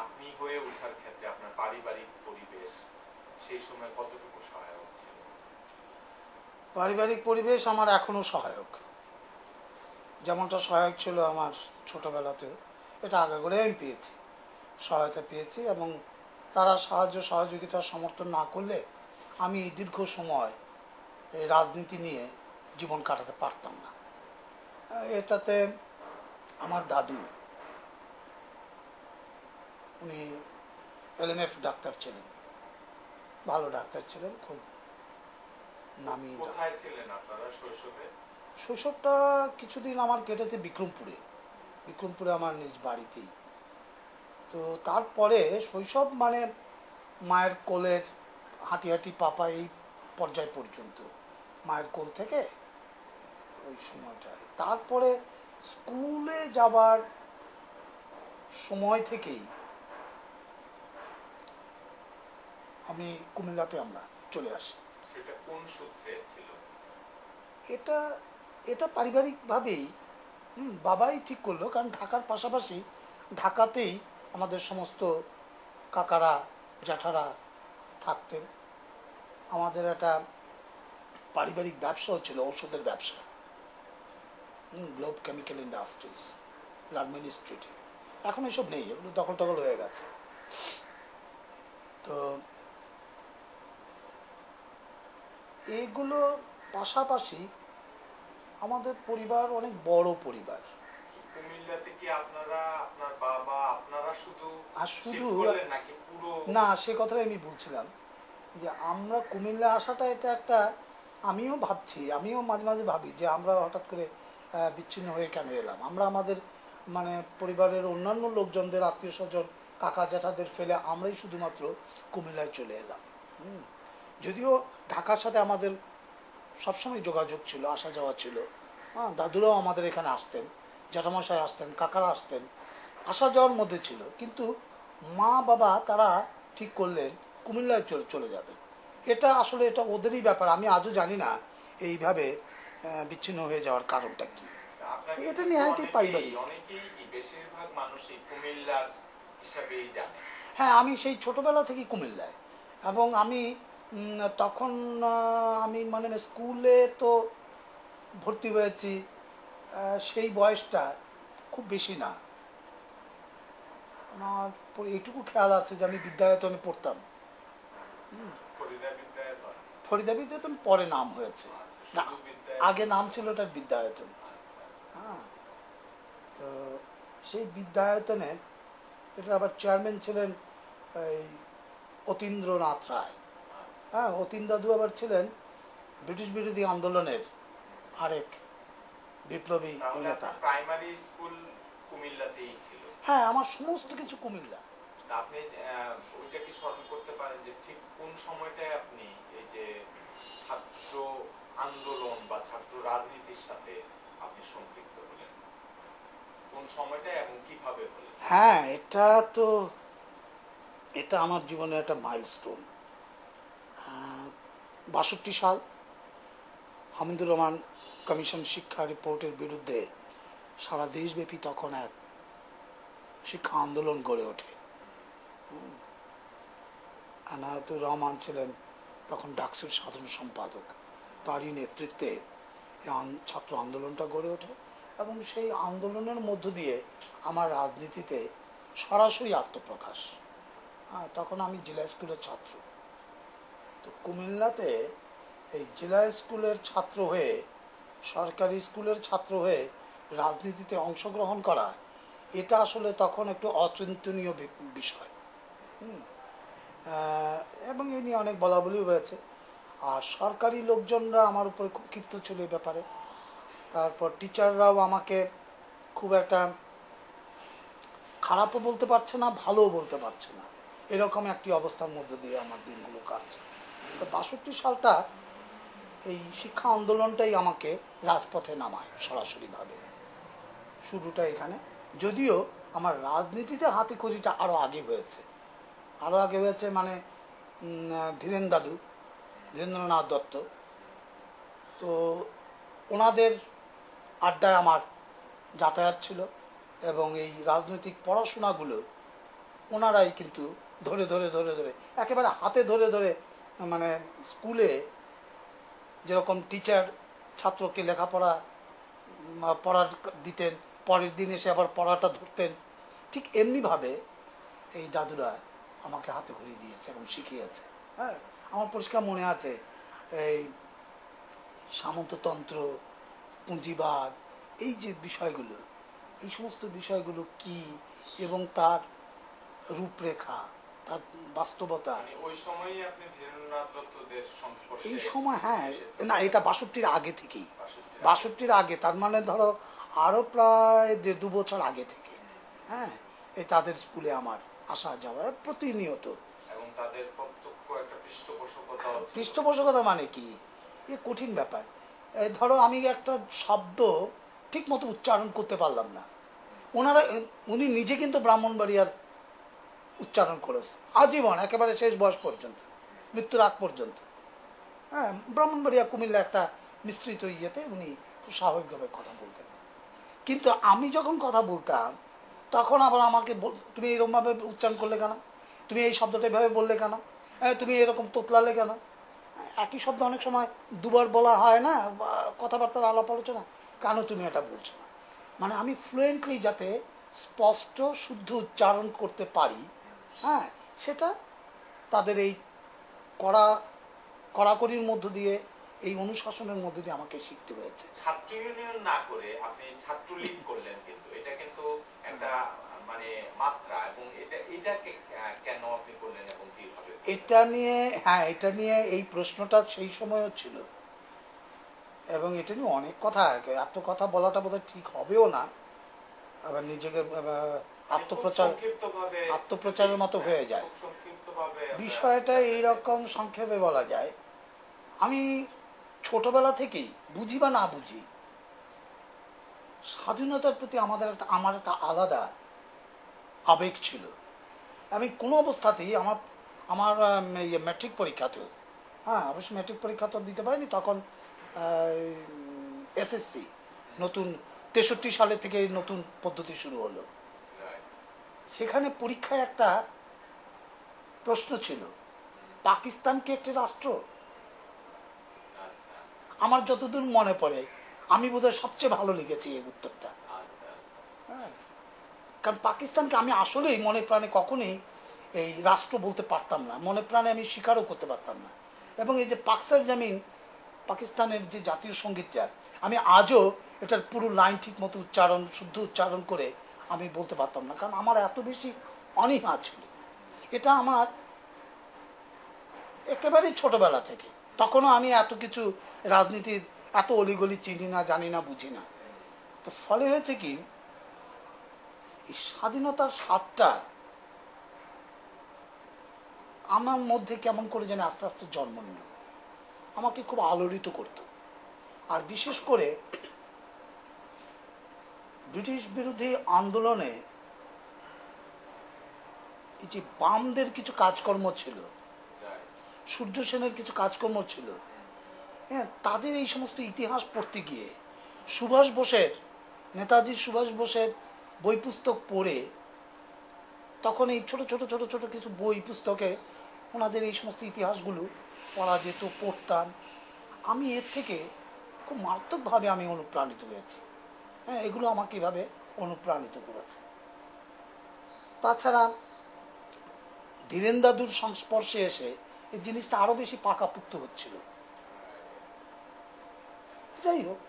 আপনি হয়ে ওঠার ক্ষেত্রে আপনার পারিবারিক পরিবেশ সেই সময় কতটুকু সহায়ক ছিল? পারিবারিক পরিবেশ আমার এখনো সহায়ক, যেমনটা সহায়ক ছিল আমার ছোটবেলাতেও। এটা আগাগোড়াই আমি পেয়েছি, সহায়তা পেয়েছি, এবং তারা সাহায্য সহযোগিতা সমর্থন না করলে আমি এই দীর্ঘ সময় এই রাজনীতি নিয়ে জীবন কাটাতে পারতাম না। এটাতে আমার দাদু, উনি এলএমএফ ডাক্তার ছিলেন, ভালো ডাক্তার ছিলেন, খুব নামি ডাক্তার। কোথায় ছিলেন আপনারা শৈশবে? শৈশবটা কিছুদিন আমার কেটেছে বিক্রমপুরে, বিক্রমপুরে আমার নিজ বাড়িতেই। তো তারপরে শৈশব মানে মায়ের কোলের হাঁটি হাঁটি পাপা এই পর্যায় পর্যন্ত, মায়ের কোল থেকে ওই সময়টায়। তারপরে স্কুলে যাবার সময় থেকেই আমি কুমিল্লাতে আমরা চলে আসি। সেটা কোন সূত্রে ছিল? এটা এটা পারিবারিকভাবেই বাবাই ঠিক করলো, কারণ ঢাকার পাশাপাশি ঢাকাতেই আমাদের সমস্ত কাকারা জ্যাঠারা থাকতেন। আমাদের একটা পারিবারিক ব্যবসাও ছিল, ঔষধের ব্যবসা, গ্লোব কেমিক্যাল ইন্ডাস্ট্রিজ, লালমনি স্ট্রিটে। এখন এসব নেই, এগুলো দখল টখল হয়ে গেছে। তো এইগুলো পাশাপাশি আমাদের পরিবার অনেক বড় পরিবার। কুমিল্লাতে কি আপনারা, আপনার বাবা, আপনারা শুধু আর শুধু নাকি পুরো? না, সে কথাই আমি বলছিলাম যে আমরা কুমিল্লা আসাটা এটা একটা, আমিও ভাবছি, আমিও মাঝে মাঝে ভাবি যে আমরা হঠাৎ করে বিচ্ছিন্ন হয়ে কেন এলাম। আমরা আমাদের মানে পরিবারের অন্যান্য লোকজনদের, আত্মীয় স্বজন, কাকা জ্যাঠাদের ফেলে আমরাই শুধুমাত্র কুমিল্লায় চলে এলাম। যদিও ঢাকার সাথে আমাদের সবসময় যোগাযোগ ছিল, আসা যাওয়া ছিল। হ্যাঁ, দাদুরাও আমাদের এখানে আসতেন, জ্যাঠামশাই আসতেন, কাকারা আসতেন, আসা যাওয়ার মধ্যে ছিল। কিন্তু মা বাবা তারা ঠিক করলেন কুমিল্লায় চলে যাবে। এটা আসলে এটা ওদেরই ব্যাপার, আমি আজও জানি না এইভাবে বিচ্ছিন্ন হয়ে যাওয়ার কারণটা কি। এটা নিহায়তই পারিবারিক। অনেকেই কি, বেশিরভাগ মানুষই কুমিল্লার হিসাবেই জানে। হ্যাঁ, আমি সেই ছোটবেলা থেকেই কুমিল্লায়, এবং আমি তখন আমি মানে স্কুলে তো ভর্তি হয়েছি, সেই বয়সটা খুব বেশি না। আমার এইটুকু খেয়াল আছে যে আমি বিদ্যায়তনে পড়তাম। ফরিদা বিদ্যায়তন পরে নাম হয়েছে, না আগে নাম ছিল ওটার বিদ্যায়তন। হ্যাঁ, তো সেই বিদ্যায়তনে এটা আবার চেয়ারম্যান ছিলেন এই অতীন্দ্রনাথ রায়। হ্যাঁ, অতীন দাদু আবার ছিলেন ব্রিটিশ বিরোধী আন্দোলনের আরেক বিপ্লবী নেতা। প্রাইমারি স্কুল কুমিল্লাতেই ছিল? হ্যাঁ, আমার সমস্ত কিছু কুমিল্লা। আপনি ওইটা কি স্মরণ করতে পারেন যে ঠিক কোন সময়টায় আপনি এই যে ছাত্র আন্দোলন বা ছাত্র রাজনীতির সাথে আপনি সম্পৃক্ত হলেন? কোন সময়টায় এবং কিভাবে হলেন? হ্যাঁ, এটা আমার জীবনের একটা মাইলস্টোন। ৬২ সাল হামিদুর রহমান কমিশন শিক্ষা রিপোর্টের বিরুদ্ধে সারা দেশব্যাপী তখন এক শিক্ষা আন্দোলন গড়ে ওঠে। আনায়াতুর রহমান ছিলেন তখন ডাকসুর সাধারণ সম্পাদক, তারই নেতৃত্বে ছাত্র আন্দোলনটা গড়ে ওঠে, এবং সেই আন্দোলনের মধ্য দিয়ে আমার রাজনীতিতে সরাসরি আত্মপ্রকাশ। তখন আমি জেলা স্কুলের ছাত্র। তো কুমিল্লাতে এই জেলা স্কুলের ছাত্র হয়ে, সরকারি স্কুলের ছাত্র হয়ে রাজনীতিতে অংশগ্রহণ করা, এটা আসলে তখন একটু অচিন্তনীয় বিষয়। এবং এ নিয়ে অনেক বলাবলি হয়েছে। আর সরকারি লোকজনরা আমার উপরে খুব ক্ষিপ্ত ছিল এই ব্যাপারে। তারপর টিচাররাও আমাকে খুব একটা খারাপও বলতে পারছে না, ভালোও বলতে পারছে না, এরকম একটি অবস্থার মধ্যে দিয়ে আমার দিনগুলো কাটছে। তো ৬২ সালটা এই শিক্ষা আন্দোলনটাই আমাকে রাজপথে নামায় সরাসরিভাবে। শুরুটা এখানে, যদিও আমার রাজনীতিতে হাতেখড়িটা আরও আগে হয়েছে, মানে ধীরেন্দ্রনাথ দত্ত, তো ওনাদের আড্ডায় আমার যাতায়াত ছিল, এবং এই রাজনৈতিক পড়াশোনাগুলো ওনারাই কিন্তু ধরে ধরে ধরে ধরে একেবারে হাতে ধরে ধরে মানে স্কুলে যেরকম টিচার ছাত্রকে লেখাপড়া পড়ার দিতেন, পরের দিন এসে আবার পড়াটা ধরতেন, ঠিক এমনিভাবে এই দাদুরা আমাকে হাতে ঘুরিয়ে দিয়েছে এবং শিখিয়েছে। হ্যাঁ, আমার পরিষ্কার মনে আছে এই সামন্ততন্ত্র, পুঁজিবাদ, এই যে বিষয়গুলো, এই সমস্ত বিষয়গুলো কি এবং তার রূপরেখা, তার বাস্তবতা। মানে ওই সময়ই আপনি ধীরেন্দ্রনাথ দত্তদের সংস্পর্শে এই সময়, হ্যাঁ, না এটা 62-র আগে থেকেই, 62 62-র আগে, তার মানে ধরো আরও প্রায় 1.5-2 বছর আগে থেকে। হ্যাঁ, এই তাদের স্কুলে আমার আসা যাওয়া প্রতিনিয়ত। এবং তাদের প্রত্যক্ষ একটা পৃষ্ঠপোষকতা ছিল। পৃষ্ঠপোষকতা মানে কি, এ কঠিন ব্যাপার। এই ধরো আমি একটা শব্দ ঠিক মতো উচ্চারণ করতে পারলাম না, উনি নিজে কিন্তু ব্রাহ্মণবাড়িয়ার উচ্চারণ করেছে আজীবন, একেবারে শেষ বয়স পর্যন্ত, মৃত্যুর আগ পর্যন্ত। হ্যাঁ, ব্রাহ্মণবাড়িয়া কুমিল্লা একটা মিশ্রিত ইয়েতে উনি খুব স্বাভাবিকভাবে কথা বলতেন। কিন্তু আমি যখন কথা বলতাম তখন আবার আমাকে তুমি এরকমভাবে উচ্চারণ করলে কেন, তুমি এই শব্দটা এভাবে বললে কেন, তুমি এরকম তোতলালে কেন। একই শব্দ অনেক সময় দুবার বলা হয় না, কথাবার্তার আলাপ আলোচনা, কেন তুমি এটা বলছো না। মানে আমি ফ্লুয়েন্টলি যাতে স্পষ্ট শুদ্ধ উচ্চারণ করতে পারি, হ্যাঁ, সেটা তাদের এই কড়া কড়াকড়ির মধ্য দিয়ে, এই অনুশাসনের মধ্য দিয়ে আমাকে শিখতে হয়েছে। ছাত্র ইউনিয়ন না করে আপনি ছাত্রলীগ করলেন, কিন্তু এটা কিন্তু একটা মানে মাত্রা, এবং এটাকে কেন আপনি করলেন এবং কিভাবে? এটা নিয়ে, হ্যাঁ, এটা নিয়ে এই প্রশ্নটা সেই সময়ও ছিল এবং এটা নিয়ে অনেক কথা, এত কথা বলাটা বোধহয় ঠিক হবেও না, আবার নিজেকে আত্মপ্রচারের মতো হয়ে যায়। বিষয়টা এইরকম সংক্ষেপে বলা যায়, আমি ছোটবেলা থেকেই বুঝি বা না বুঝি, স্বাধীনতার প্রতি আমার একটা আলাদা আবেগ ছিল। আমি কোনো অবস্থাতেই আমার ম্যাট্রিক পরীক্ষাতেও, হ্যাঁ অবশ্যই ম্যাট্রিক পরীক্ষা তো দিতে পারিনি তখন, এসএসসি নতুন 63 সালে থেকে নতুন পদ্ধতি শুরু হলো, সেখানে পরীক্ষায় একটা প্রশ্ন ছিল, পাকিস্তান কি একটি রাষ্ট্র? আমার যতদূর মনে পড়ে আমি বোধহয় সবচেয়ে ভালো লিখেছি এই উত্তরটা। হ্যাঁ, কারণ পাকিস্তানকে আমি আসলেই মনে প্রাণে কখনোই এই রাষ্ট্র বলতে পারতাম না, মনে প্রাণে আমি স্বীকারও করতে পারতাম না। এবং এই যে পাকসার জামিন, পাকিস্তানের যে জাতীয় সঙ্গীতটা, আমি আজও এটার পুরো লাইন ঠিক মতো উচ্চারণ, শুদ্ধ উচ্চারণ করে আমি বলতে পারতাম না, কারণ আমার এত বেশি অনীহা ছিল। এটা আমার একেবারেই ছোটবেলা থেকে, তখনও আমি এত কিছু রাজনীতির এত অলিগলি চিনি না, জানি না, বুঝি না। তো ফলে হয়েছে কি, এই স্বাধীনতার স্বাদটা আমার মধ্যে কেমন করে যেন আস্তে আস্তে জন্ম নিল, আমাকে খুব আলোড়িত করত। আর বিশেষ করে ব্রিটিশ বিরোধী আন্দোলনে এই যে বামদের কিছু কাজকর্ম ছিল, সূর্য সেনের কিছু কাজকর্ম ছিল, হ্যাঁ, তাদের এই সমস্ত ইতিহাস পড়তে গিয়ে নেতাজি সুভাষ বোসের বই পুস্তক পড়ে, তখন এই ছোট ছোট ছোট ছোট কিছু বই পুস্তকে ওনাদের এই সমস্ত ইতিহাসগুলো পড়া যেত, পড়তাম। আমি এর থেকে খুব মারাত্মকভাবে আমি অনুপ্রাণিত হয়েছি। হ্যাঁ, এগুলো আমাকে এভাবে অনুপ্রাণিত করেছে। তাছাড়া ধীরেন দাদুর সংস্পর্শে এসে এই জিনিসটা আরো বেশি পাকাপুক্ত হচ্ছিল। যাই হোক,